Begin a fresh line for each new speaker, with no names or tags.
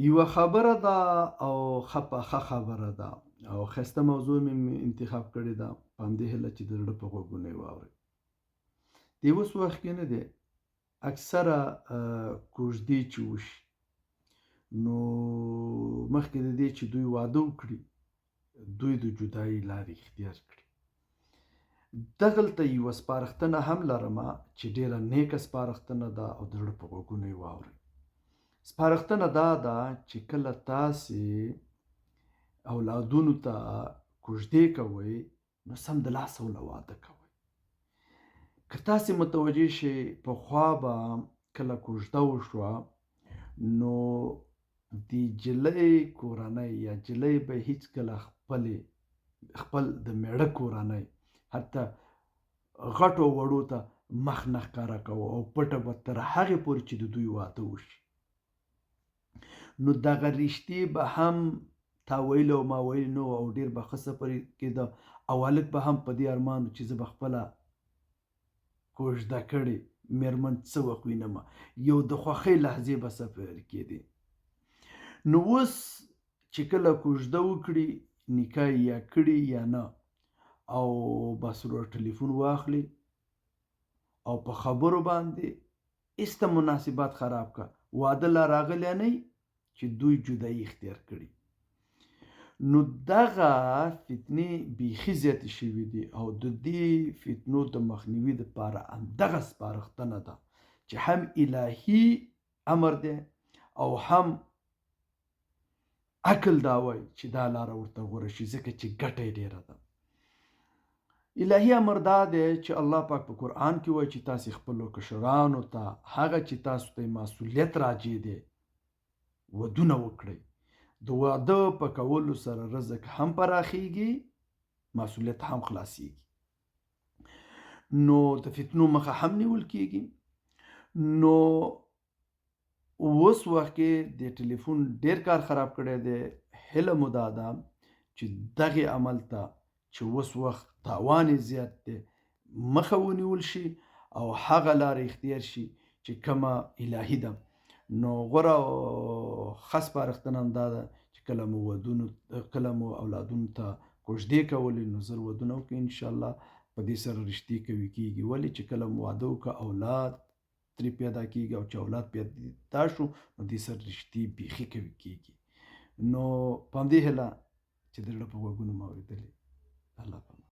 یوه خبره ده او ښه خبره ده او ښایسته موضوع مې انتخاب کړې ده، په همدې هیله چې د زړه په غوږونو یې واورئ. د اوس وخت کې نه دی، اکثره کوژدې چې وشي، نو مخکې د دې چې دوی واده وکړي، دوی د جدایۍ لارې اختیار کړي. دغلته یوه سپارښتنه هم لرمه چې ډېره نیکه سپارښتنه ده او د زړه په غوږونو یې واورئ. سپارښتنه دا ده چې کله تاسې اولادونو ته کوژدې کوئ، نو سمدلاسه ورله واده کوئ. که تاسې متوجه شئ پخوا به کله کوژده وشوه، نو د نجلۍ کورنۍ یا نجلۍ به هېڅکله خپل د مېړه کورنۍ حتی غټو وړو ته مخ نه ښکاره کوه او پټه به تر هغې پورې چې د دوی واده وشي. نو دغه رشتې به هم تا ویلي او ما ویلي نه وو او ډېر به ښه سفر کېده او هلک به هم په دې ارمان و چې زه به خپله کوژده کړې مېرمن څه وخت وینمه، یو د خوښۍ لحظې به سفر کېدې. نو اوس چې کله کوژده وکړي، نکاح یا کړي یا نه، او بس ورور ټلیفون واخلي او په خبرو باندې ایسته مناسبات خراب کا، واده لا راغلی نه چې دوی جدایي اختیار کړي. نو دغه فتنې بیخي زیاتې شوي دي او د دې فتنو د مخنیوي دپاره همدغه سپارښتنه ده چې هم الهي امر دی او هم عقل دا وایي چې دا لاره ورته غوره شي، ځکه چې ګټه یې ډېره ده. الهي امر دا دی چې الله پاک په قرآن کې وایي چې تاسې خپلو کشرانو ته هغه چې تاسو ته مسؤلیت راجع دی ودونه وکړئ. د واده په کولو سره رزق هم پراخیږي، مسؤلیت هم خلاصیږي، نو د فتنو مخه هم نیول کیږي. نو اوس وخت کې د ټلیفون ډېر کار خراب کړی دی. هیله مو دا ده چې دغې عمل ته چې اوس وخت تاوان یې زیات دی مخه ونیول شي او هغه لاره اختیار شي چې کومه الهي ده. نو غوره او ښه سپارښتنه همدا ده چې کله مو اولادونو ته کوژدې کولې، نو زر ودونه وکړئ انشاءالله. په دې سره رشتې قوي کېږي. ولې چې کله مو واده وکړه اولاد ترې پیدا کېږي او چې اولاد پیدا شو، نو دې سره رشتې بیخي قوي کېږي. نو په همدې هیله چې د زړه په غوږونو مو اورېدلې، الله پاک